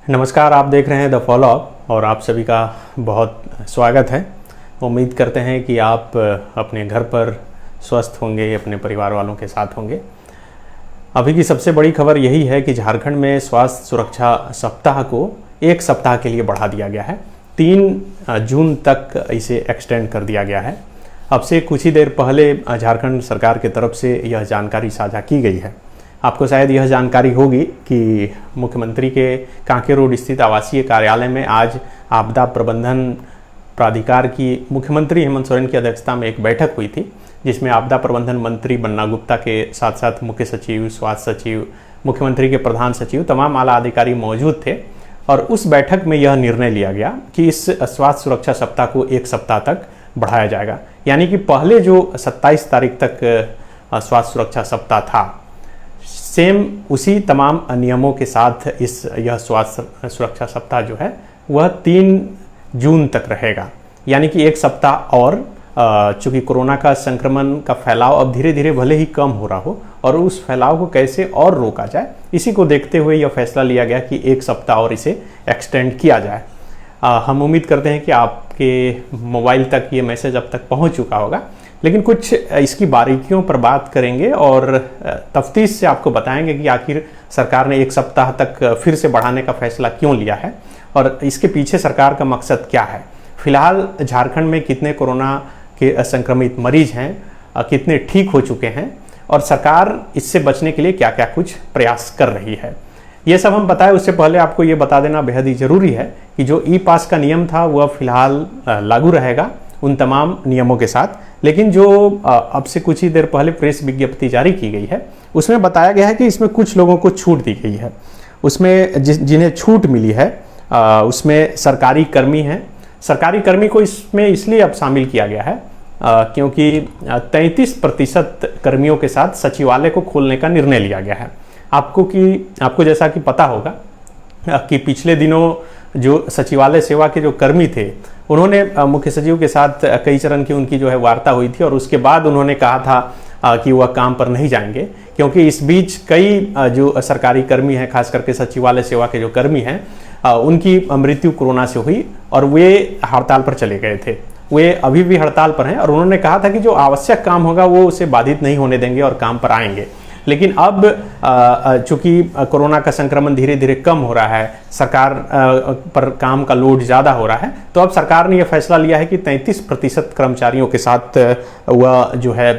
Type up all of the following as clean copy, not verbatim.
नमस्कार, आप देख रहे हैं द फॉलो अप और आप सभी का बहुत स्वागत है। उम्मीद करते हैं कि आप अपने घर पर स्वस्थ होंगे, अपने परिवार वालों के साथ होंगे। अभी की सबसे बड़ी खबर यही है कि झारखंड में स्वास्थ्य सुरक्षा सप्ताह को एक सप्ताह के लिए बढ़ा दिया गया है। 3 जून तक इसे एक्सटेंड कर दिया गया है। अब से कुछ ही देर पहले झारखंड सरकार की तरफ से यह जानकारी साझा की गई है। आपको शायद यह जानकारी होगी कि मुख्यमंत्री के कांके रोड स्थित आवासीय कार्यालय में आज आपदा प्रबंधन प्राधिकार की मुख्यमंत्री हेमंत सोरेन की अध्यक्षता में एक बैठक हुई थी, जिसमें आपदा प्रबंधन मंत्री बन्ना गुप्ता के साथ साथ मुख्य सचिव, स्वास्थ्य सचिव, मुख्यमंत्री के प्रधान सचिव, तमाम आला अधिकारी मौजूद थे। और उस बैठक में यह निर्णय लिया गया कि इस स्वास्थ्य सुरक्षा सप्ताह को एक सप्ताह तक बढ़ाया जाएगा। यानी कि पहले जो 27 तारीख तक स्वास्थ्य सुरक्षा सप्ताह था, सेम उसी तमाम नियमों के साथ यह स्वास्थ्य सुरक्षा सप्ताह जो है वह 3 जून तक रहेगा। यानी कि एक सप्ताह और, चूंकि कोरोना का संक्रमण का फैलाव अब धीरे धीरे भले ही कम हो रहा हो और उस फैलाव को कैसे और रोका जाए, इसी को देखते हुए यह फैसला लिया गया कि एक सप्ताह और इसे एक्सटेंड किया जाए। हम उम्मीद करते हैं कि आपके मोबाइल तक ये मैसेज अब तक पहुंच चुका होगा, लेकिन कुछ इसकी बारीकियों पर बात करेंगे और तफ्तीश से आपको बताएंगे कि आखिर सरकार ने एक सप्ताह तक फिर से बढ़ाने का फैसला क्यों लिया है और इसके पीछे सरकार का मकसद क्या है। फिलहाल झारखंड में कितने कोरोना के संक्रमित मरीज हैं, कितने ठीक हो चुके हैं और सरकार इससे बचने के लिए क्या क्या कुछ प्रयास कर रही है, ये सब हम बताएं। उससे पहले आपको ये बता देना बेहद ही ज़रूरी है कि जो ई पास का नियम था वह फिलहाल लागू रहेगा उन तमाम नियमों के साथ। लेकिन जो अब से कुछ ही देर पहले प्रेस विज्ञप्ति जारी की गई है, उसमें बताया गया है कि इसमें कुछ लोगों को छूट दी गई है। उसमें जिन्हें छूट मिली है उसमें सरकारी कर्मी हैं। सरकारी कर्मी को इसमें इसलिए अब शामिल किया गया है क्योंकि 33% कर्मियों के साथ सचिवालय को खोलने का निर्णय लिया गया है। आपको जैसा कि पता होगा कि पिछले दिनों जो सचिवालय सेवा के जो कर्मी थे, उन्होंने मुख्य सचिव के साथ कई चरण की उनकी जो है वार्ता हुई थी और उसके बाद उन्होंने कहा था कि वह काम पर नहीं जाएंगे, क्योंकि इस बीच कई जो सरकारी कर्मी हैं, खास करके सचिवालय सेवा के जो कर्मी हैं, उनकी मृत्यु कोरोना से हुई और वे हड़ताल पर चले गए थे। वे अभी भी हड़ताल पर हैं और उन्होंने कहा था कि जो आवश्यक काम होगा वो उसे बाधित नहीं होने देंगे और काम पर आएंगे। लेकिन अब चूंकि कोरोना का संक्रमण धीरे धीरे कम हो रहा है, सरकार पर काम का लोड ज़्यादा हो रहा है, तो अब सरकार ने यह फैसला लिया है कि 33% कर्मचारियों के साथ वह जो है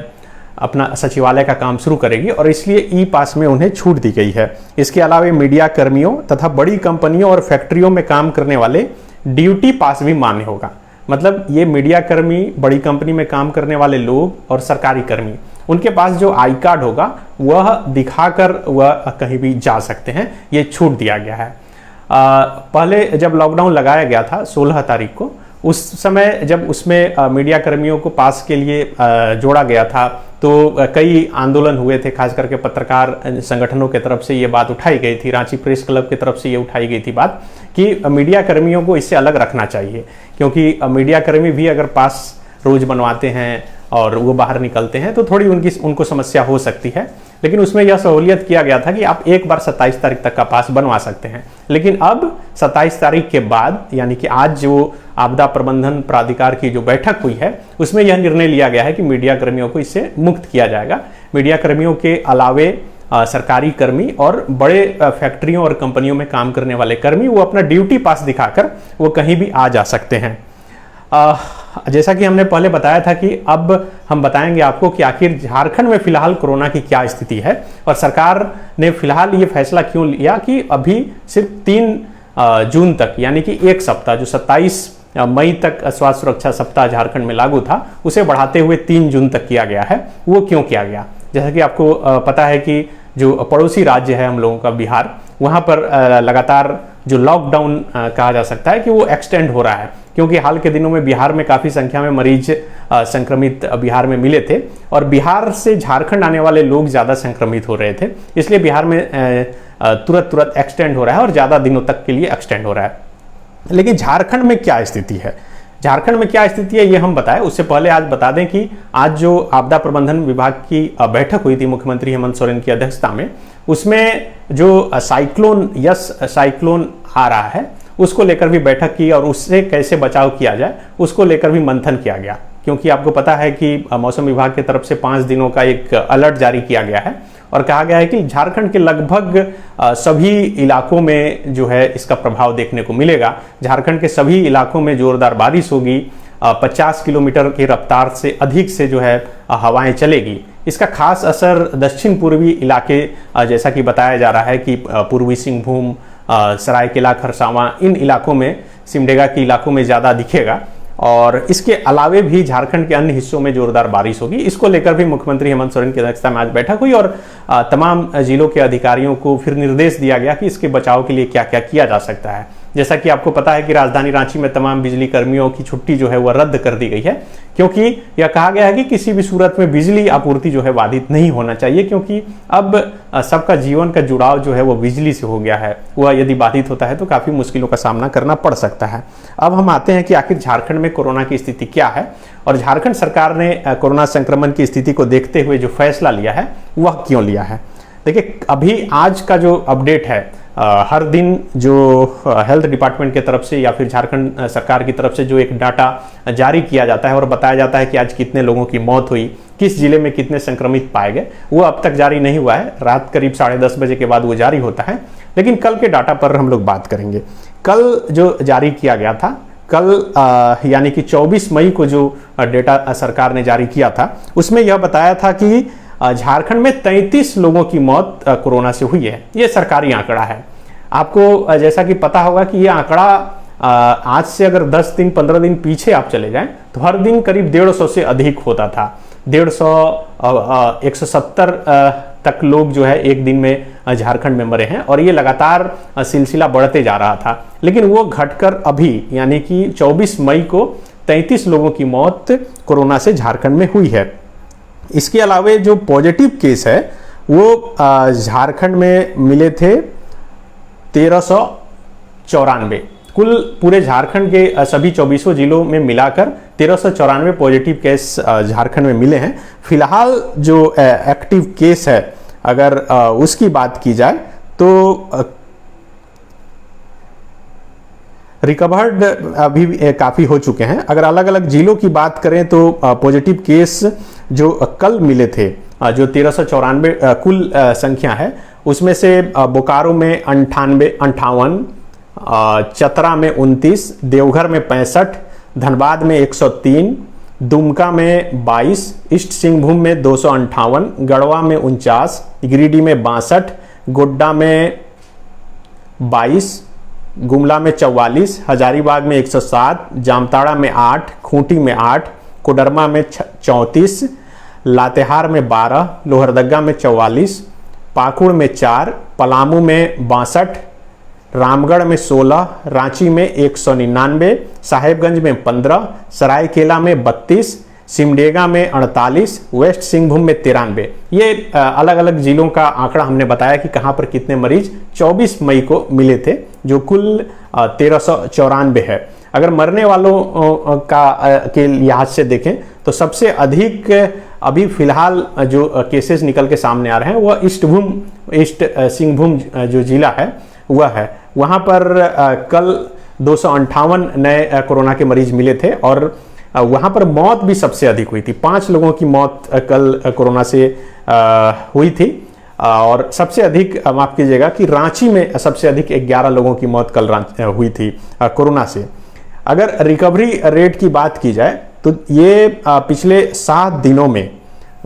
अपना सचिवालय का काम शुरू करेगी और इसलिए ई पास में उन्हें छूट दी गई है। इसके अलावा मीडिया कर्मियों तथा बड़ी कंपनियों और फैक्ट्रियों में काम करने वाले ड्यूटी पास भी मान्य होगा। मतलब ये मीडिया कर्मी, बड़ी कंपनी में काम करने वाले लोग और सरकारी कर्मी, उनके पास जो आई कार्ड होगा वह दिखाकर वह कहीं भी जा सकते हैं, ये छूट दिया गया है। पहले जब लॉकडाउन लगाया गया था 16 तारीख को, उस समय जब उसमें मीडिया कर्मियों को पास के लिए जोड़ा गया था तो कई आंदोलन हुए थे, खास करके पत्रकार संगठनों की तरफ से ये बात उठाई गई थी, रांची प्रेस क्लब की तरफ से ये उठाई गई थी बात कि मीडिया कर्मियों को इससे अलग रखना चाहिए, क्योंकि मीडिया कर्मी भी अगर पास रोज बनवाते हैं और वो बाहर निकलते हैं तो थोड़ी उनको समस्या हो सकती है। लेकिन उसमें यह सहूलियत किया गया था कि आप एक बार 27 तारीख तक का पास बनवा सकते हैं। लेकिन अब 27 तारीख के बाद, यानी कि आज जो आपदा प्रबंधन प्राधिकार की जो बैठक हुई है, उसमें यह निर्णय लिया गया है कि मीडिया कर्मियों को इससे मुक्त किया जाएगा। मीडिया कर्मियों के अलावे सरकारी कर्मी और बड़े फैक्ट्रियों और कंपनियों में काम करने वाले कर्मी, वो अपना ड्यूटी पास दिखाकर वो कहीं भी आ जा सकते हैं। जैसा कि हमने पहले बताया था कि अब हम बताएंगे आपको कि आखिर झारखंड में फिलहाल कोरोना की क्या स्थिति है और सरकार ने फिलहाल ये फैसला क्यों लिया कि अभी सिर्फ 3 जून तक, यानी कि एक सप्ताह, जो 27 मई तक स्वास्थ्य सुरक्षा सप्ताह झारखंड में लागू था, उसे बढ़ाते हुए 3 जून तक किया गया है। वो क्यों किया गया? जैसा कि आपको पता है कि जो पड़ोसी राज्य है हम लोगों का बिहार, वहाँ पर लगातार जो लॉकडाउन कहा जा सकता है कि वो एक्सटेंड हो रहा है, क्योंकि हाल के दिनों में बिहार में काफ़ी संख्या में मरीज संक्रमित बिहार में मिले थे और बिहार से झारखंड आने वाले लोग ज़्यादा संक्रमित हो रहे थे, इसलिए बिहार में तुरंत एक्सटेंड हो रहा है और ज़्यादा दिनों तक के लिए एक्सटेंड हो रहा है। लेकिन झारखंड में क्या स्थिति है? झारखंड में क्या स्थिति है ये हम बताएं, उससे पहले आज बता दें कि आज जो आपदा प्रबंधन विभाग की बैठक हुई थी मुख्यमंत्री हेमंत सोरेन की अध्यक्षता में, उसमें जो साइक्लोन आ रहा है उसको लेकर भी बैठक की और उससे कैसे बचाव किया जाए उसको लेकर भी मंथन किया गया। क्योंकि आपको पता है कि मौसम विभाग की तरफ से 5 दिनों का एक अलर्ट जारी किया गया है और कहा गया है कि झारखंड के लगभग सभी इलाकों में जो है इसका प्रभाव देखने को मिलेगा। झारखंड के सभी इलाकों में जोरदार बारिश होगी, 50 किलोमीटर की रफ्तार से अधिक से जो है हवाएं चलेगी। इसका खास असर दक्षिण पूर्वी इलाके जैसा कि बताया जा रहा है कि पूर्वी सिंहभूम, सरायकेला, खरसावां, इन इलाकों में, सिमडेगा के इलाकों में ज़्यादा दिखेगा और इसके अलावे भी झारखंड के अन्य हिस्सों में जोरदार बारिश होगी। इसको लेकर भी मुख्यमंत्री हेमंत सोरेन की अध्यक्षता में आज बैठक हुई और तमाम जिलों के अधिकारियों को फिर निर्देश दिया गया कि इसके बचाव के लिए क्या क्या किया जा सकता है। जैसा कि आपको पता है कि राजधानी रांची में तमाम बिजली कर्मियों की छुट्टी जो है वह रद्द कर दी गई है, क्योंकि यह कहा गया है कि किसी भी सूरत में बिजली आपूर्ति जो है बाधित नहीं होना चाहिए, क्योंकि अब सबका जीवन का जुड़ाव जो है वो बिजली से हो गया है। वह यदि बाधित होता है तो काफ़ी मुश्किलों का सामना करना पड़ सकता है। अब हम आते हैं कि आखिर झारखंड में कोरोना की स्थिति क्या है और झारखंड सरकार ने कोरोना संक्रमण की स्थिति को देखते हुए जो फैसला लिया है वह क्यों लिया है। देखिए, अभी आज का जो अपडेट है, हर दिन जो हेल्थ डिपार्टमेंट के तरफ से या फिर झारखंड सरकार की तरफ से जो एक डाटा जारी किया जाता है और बताया जाता है कि आज कितने लोगों की मौत हुई, किस जिले में कितने संक्रमित पाए गए, वो अब तक जारी नहीं हुआ है। रात करीब 10:30 बजे के बाद वो जारी होता है। लेकिन कल के डाटा पर हम लोग बात करेंगे। कल जो जारी किया गया था, कल यानी कि 24 मई को जो डेटा सरकार ने जारी किया था, उसमें यह बताया था कि झारखंड में 33 लोगों की मौत कोरोना से हुई है। ये सरकारी आंकड़ा है। आपको जैसा कि पता होगा कि ये आंकड़ा आज से अगर 10 दिन 15 दिन पीछे आप चले जाएं तो हर दिन करीब 150 से अधिक होता था। 150 170 तक लोग जो है एक दिन में झारखंड में मरे हैं और ये लगातार सिलसिला बढ़ते जा रहा था। लेकिन वो घटकर अभी यानी कि 24 मई को 33 लोगों की मौत कोरोना से झारखंड में हुई है। इसके अलावे जो पॉजिटिव केस है वो झारखंड में मिले थे 1394। कुल पूरे झारखंड के सभी 24 जिलों में मिलाकर 1394 पॉजिटिव केस झारखंड में मिले हैं। फिलहाल जो एक्टिव केस है अगर उसकी बात की जाए तो रिकवर्ड अभी काफ़ी हो चुके हैं। अगर अलग अलग जिलों की बात करें तो पॉजिटिव केस जो कल मिले थे, जो 1394 कुल संख्या है, उसमें से बोकारो में 58, चतरा में 29, देवघर में 65, धनबाद में 103, दुमका में 22, ईस्ट सिंहभूम में 258, गढ़वा में 49, गिरिडीह में 62, गोड्डा में 22, गुमला में 44, हजारीबाग में 107, जामताड़ा में 8, खूंटी में 8, कोडरमा में 34, लातेहार में 12, लोहरदगा में 44, पाकुड़ में 4, पलामू में 62, रामगढ़ में 16, रांची में 199, साहेबगंज में 15, सरायकेला में 32, सिमडेगा में 48, वेस्ट सिंहभूम में 93। ये अलग अलग जिलों का आंकड़ा हमने बताया कि कहां पर कितने मरीज 24 मई को मिले थे, जो कुल 1394 है। अगर मरने वालों के लिहाज से देखें तो सबसे अधिक अभी फिलहाल जो केसेस निकल के सामने आ रहे हैं वह ईस्ट सिंहभूम जो जिला है वह है। वहां पर कल 258 नए कोरोना के मरीज मिले थे और वहां पर मौत भी सबसे अधिक हुई थी। 5 लोगों की मौत कल कोरोना से हुई थी और सबसे अधिक, माफ कीजिएगा, कि रांची में सबसे अधिक 11 लोगों की मौत कल हुई थी कोरोना से। अगर रिकवरी रेट की बात की जाए तो ये पिछले 7 दिनों में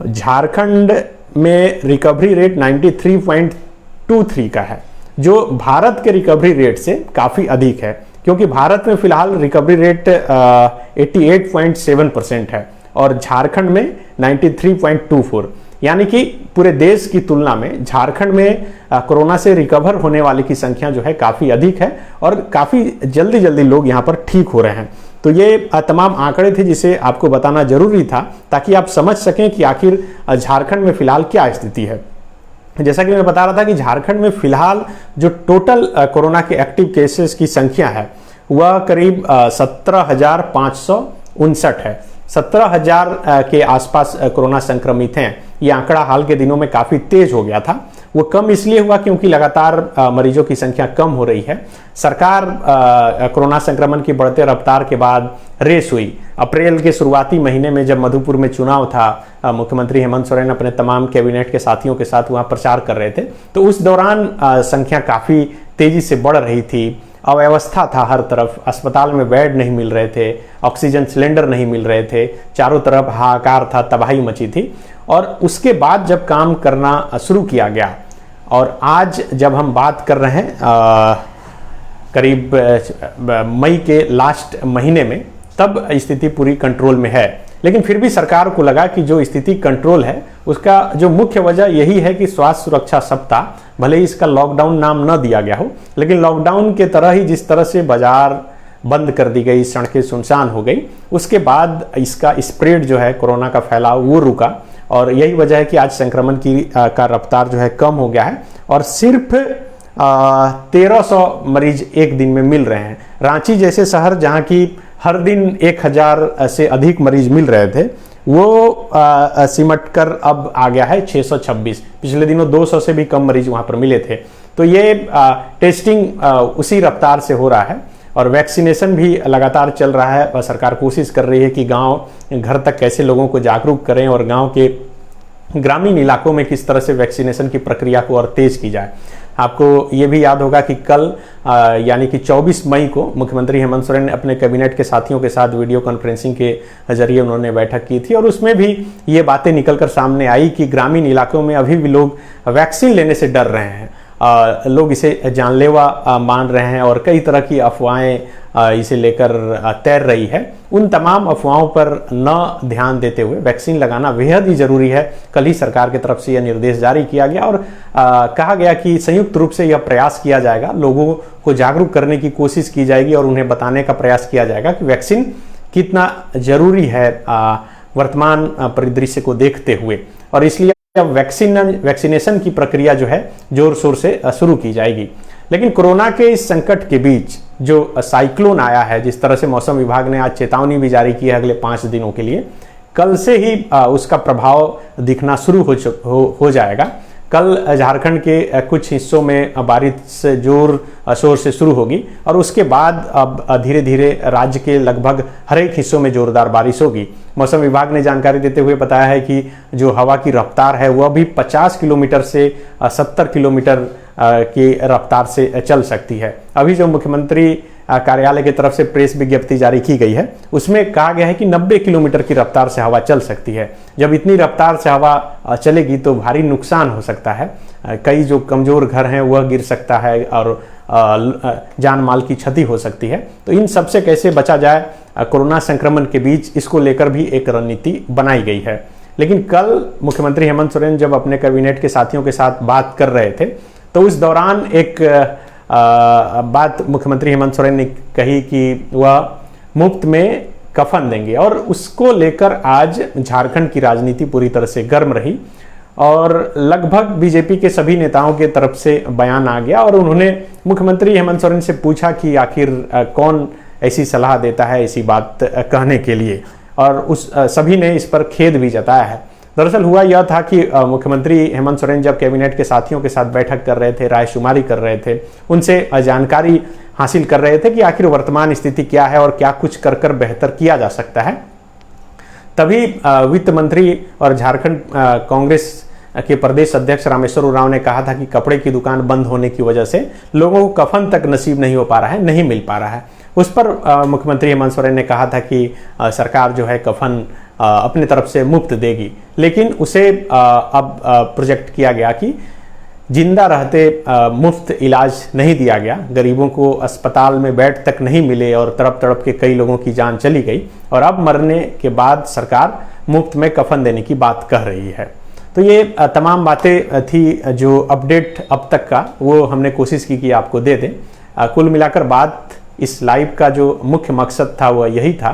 झारखंड में रिकवरी रेट 93.23 का है, जो भारत के रिकवरी रेट से काफ़ी अधिक है, क्योंकि भारत में फिलहाल रिकवरी रेट 88.7% है और झारखंड में 93.24, यानी कि पूरे देश की तुलना में झारखंड में कोरोना से रिकवर होने वाले की संख्या जो है काफ़ी अधिक है और काफ़ी जल्दी जल्दी लोग यहाँ पर ठीक हो रहे हैं। तो ये तमाम आंकड़े थे जिसे आपको बताना जरूरी था ताकि आप समझ सकें कि आखिर झारखंड में फिलहाल क्या स्थिति है। जैसा कि मैं बता रहा था कि झारखंड में फिलहाल जो टोटल कोरोना के एक्टिव केसेस की संख्या है वह करीब 17,559 है। 17,000 के आसपास कोरोना संक्रमित हैं। ये आंकड़ा हाल के दिनों में काफ़ी तेज हो गया था वो कम इसलिए हुआ क्योंकि लगातार मरीजों की संख्या कम हो रही है। सरकार कोरोना संक्रमण की बढ़ते रफ्तार के बाद रेस हुई। अप्रैल के शुरुआती महीने में जब मधुपुर में चुनाव था, मुख्यमंत्री हेमंत सोरेन अपने तमाम कैबिनेट के साथियों के साथ वहां प्रचार कर रहे थे, तो उस दौरान संख्या काफ़ी तेजी से बढ़ रही थी। अव्यवस्था था हर तरफ, अस्पताल में बेड नहीं मिल रहे थे, ऑक्सीजन सिलेंडर नहीं मिल रहे थे, चारों तरफ हाहाकार था, तबाही मची थी। और उसके बाद जब काम करना शुरू किया गया और आज जब हम बात कर रहे हैं करीब मई के लास्ट महीने में, तब स्थिति पूरी कंट्रोल में है। लेकिन फिर भी सरकार को लगा कि जो स्थिति कंट्रोल है उसका जो मुख्य वजह यही है कि स्वास्थ्य सुरक्षा सप्ताह, भले ही इसका लॉकडाउन नाम न दिया गया हो, लेकिन लॉकडाउन के तरह ही जिस तरह से बाजार बंद कर दी गई, सड़कें सुनसान हो गई, उसके बाद इसका स्प्रेड जो है, कोरोना का फैलाव वो रुका। और यही वजह है कि आज संक्रमण का रफ्तार जो है कम हो गया है और सिर्फ 1300 मरीज एक दिन में मिल रहे हैं। रांची जैसे शहर जहां की हर दिन 1000 से अधिक मरीज मिल रहे थे, वो सिमट कर अब आ गया है 626। पिछले दिनों 200 से भी कम मरीज वहां पर मिले थे। तो ये टेस्टिंग उसी रफ्तार से हो रहा है और वैक्सीनेशन भी लगातार चल रहा है। और सरकार कोशिश कर रही है कि गांव घर तक कैसे लोगों को जागरूक करें और गांव के ग्रामीण इलाकों में किस तरह से वैक्सीनेशन की प्रक्रिया को और तेज की जाए। आपको ये भी याद होगा कि कल यानी कि 24 मई को मुख्यमंत्री हेमंत सोरेन ने अपने कैबिनेट के साथियों के साथ वीडियो कॉन्फ्रेंसिंग के जरिए उन्होंने बैठक की थी और उसमें भी ये बातें निकलकर सामने आई कि ग्रामीण इलाकों में अभी भी लोग वैक्सीन लेने से डर रहे हैं। लोग इसे जानलेवा मान रहे हैं और कई तरह की अफवाहें इसे लेकर तैर रही है। उन तमाम अफवाहों पर न ध्यान देते हुए वैक्सीन लगाना बेहद ही जरूरी है। कल ही सरकार की तरफ से यह निर्देश जारी किया गया और कहा गया कि संयुक्त रूप से यह प्रयास किया जाएगा, लोगों को जागरूक करने की कोशिश की जाएगी और उन्हें बताने का प्रयास किया जाएगा कि वैक्सीन कितना जरूरी है वर्तमान परिदृश्य को देखते हुए। और इसलिए अब वैक्सीनेशन की प्रक्रिया जो है जोर शोर से शुरू की जाएगी। लेकिन कोरोना के इस संकट के बीच जो साइक्लोन आया है, जिस तरह से मौसम विभाग ने आज चेतावनी भी जारी की है अगले 5 दिनों के लिए, कल से ही उसका प्रभाव दिखना शुरू हो जाएगा। कल झारखंड के कुछ हिस्सों में बारिश जोर शोर से शुरू होगी और उसके बाद अब धीरे धीरे राज्य के लगभग हर एक हिस्सों में जोरदार बारिश होगी। मौसम विभाग ने जानकारी देते हुए बताया है कि जो हवा की रफ्तार है वह भी 50 किलोमीटर से 70 किलोमीटर की रफ्तार से चल सकती है। अभी जो मुख्यमंत्री कार्यालय की तरफ से प्रेस विज्ञप्ति जारी की गई है उसमें कहा गया है कि 90 किलोमीटर की रफ्तार से हवा चल सकती है। जब इतनी रफ्तार से हवा चलेगी तो भारी नुकसान हो सकता है। कई जो कमजोर घर हैं वह गिर सकता है और जान माल की क्षति हो सकती है। तो इन सब से कैसे बचा जाए कोरोना संक्रमण के बीच, इसको लेकर भी एक रणनीति बनाई गई है। लेकिन कल मुख्यमंत्री हेमंत सोरेन जब अपने कैबिनेट के साथियों के साथ बात कर रहे थे तो उस दौरान एक बात मुख्यमंत्री हेमंत सोरेन ने कही कि वह मुफ्त में कफन देंगे और उसको लेकर आज झारखंड की राजनीति पूरी तरह से गर्म रही और लगभग बीजेपी के सभी नेताओं के तरफ से बयान आ गया और उन्होंने मुख्यमंत्री हेमंत सोरेन से पूछा कि आखिर कौन ऐसी सलाह देता है ऐसी बात कहने के लिए, और उस सभी ने इस पर खेद भी जताया है। दरअसल हुआ यह था कि मुख्यमंत्री हेमंत सोरेन जब कैबिनेट के साथियों के साथ बैठक कर रहे थे, रायशुमारी कर रहे थे, उनसे जानकारी हासिल कर रहे थे कि आखिर वर्तमान स्थिति क्या है और क्या कुछ कर बेहतर किया जा सकता है। तभी वित्त मंत्री और झारखंड कांग्रेस के प्रदेश अध्यक्ष रामेश्वर उरांव ने कहा था कि कपड़े की दुकान बंद होने की वजह से लोगों को कफन तक नसीब नहीं हो पा रहा है, नहीं मिल पा रहा है। उस पर मुख्यमंत्री हेमंत सोरेन ने कहा था कि सरकार जो है कफन अपने तरफ से मुफ्त देगी, लेकिन उसे अब प्रोजेक्ट किया गया कि जिंदा रहते मुफ्त इलाज नहीं दिया गया, गरीबों को अस्पताल में बेड तक नहीं मिले और तड़प तड़प के कई लोगों की जान चली गई और अब मरने के बाद सरकार मुफ्त में कफन देने की बात कह रही है। तो ये तमाम बातें थी जो अपडेट अब तक का वो हमने कोशिश की कि आपको दे दें। कुल मिलाकर बात इस लाइव का जो मुख्य मकसद था वह यही था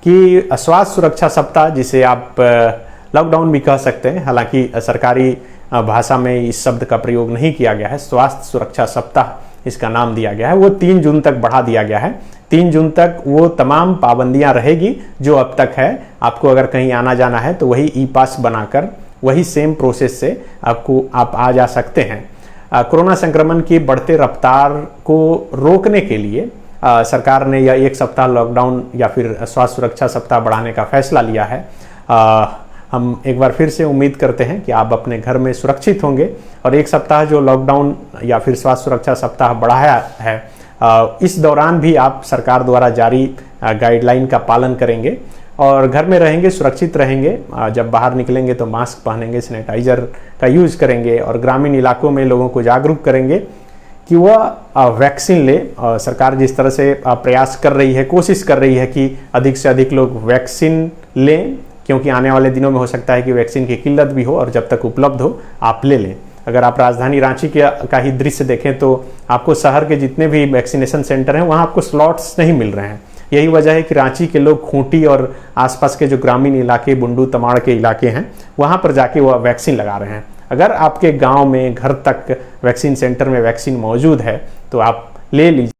कि स्वास्थ्य सुरक्षा सप्ताह, जिसे आप लॉकडाउन भी कह सकते हैं, हालांकि सरकारी भाषा में इस शब्द का प्रयोग नहीं किया गया है, स्वास्थ्य सुरक्षा सप्ताह इसका नाम दिया गया है, वो 3 जून तक बढ़ा दिया गया है। 3 जून तक वो तमाम पाबंदियां रहेगी जो अब तक है। आपको अगर कहीं आना जाना है तो वही ई पास बनाकर वही सेम प्रोसेस से आप आ जा सकते हैं। कोरोना संक्रमण की बढ़ते रफ्तार को रोकने के लिए सरकार ने यह 1 सप्ताह लॉकडाउन या फिर स्वास्थ्य सुरक्षा सप्ताह बढ़ाने का फैसला लिया है। हम एक बार फिर से उम्मीद करते हैं कि आप अपने घर में सुरक्षित होंगे और 1 सप्ताह जो लॉकडाउन या फिर स्वास्थ्य सुरक्षा सप्ताह बढ़ाया है, इस दौरान भी आप सरकार द्वारा जारी गाइडलाइन का पालन करेंगे और घर में रहेंगे, सुरक्षित रहेंगे। जब बाहर निकलेंगे तो मास्क पहनेंगे, सैनिटाइजर का यूज़ करेंगे और ग्रामीण इलाकों में लोगों को जागरूक करेंगे कि वह वैक्सीन ले। सरकार जिस तरह से प्रयास कर रही है, कोशिश कर रही है कि अधिक से अधिक लोग वैक्सीन लें, क्योंकि आने वाले दिनों में हो सकता है कि वैक्सीन की किल्लत भी हो और जब तक उपलब्ध हो आप ले लें। अगर आप राजधानी रांची का ही दृश्य देखें तो आपको शहर के जितने भी वैक्सीनेशन सेंटर हैं वहाँ आपको स्लॉट्स नहीं मिल रहे हैं। यही वजह है कि रांची के लोग खूंटी और आसपास के जो ग्रामीण इलाके, बुंडू तमाड़ के इलाके हैं, वहाँ पर जाके वह वैक्सीन लगा रहे हैं। अगर आपके गांव में घर तक वैक्सीन सेंटर में वैक्सीन मौजूद है तो आप ले लीजिए।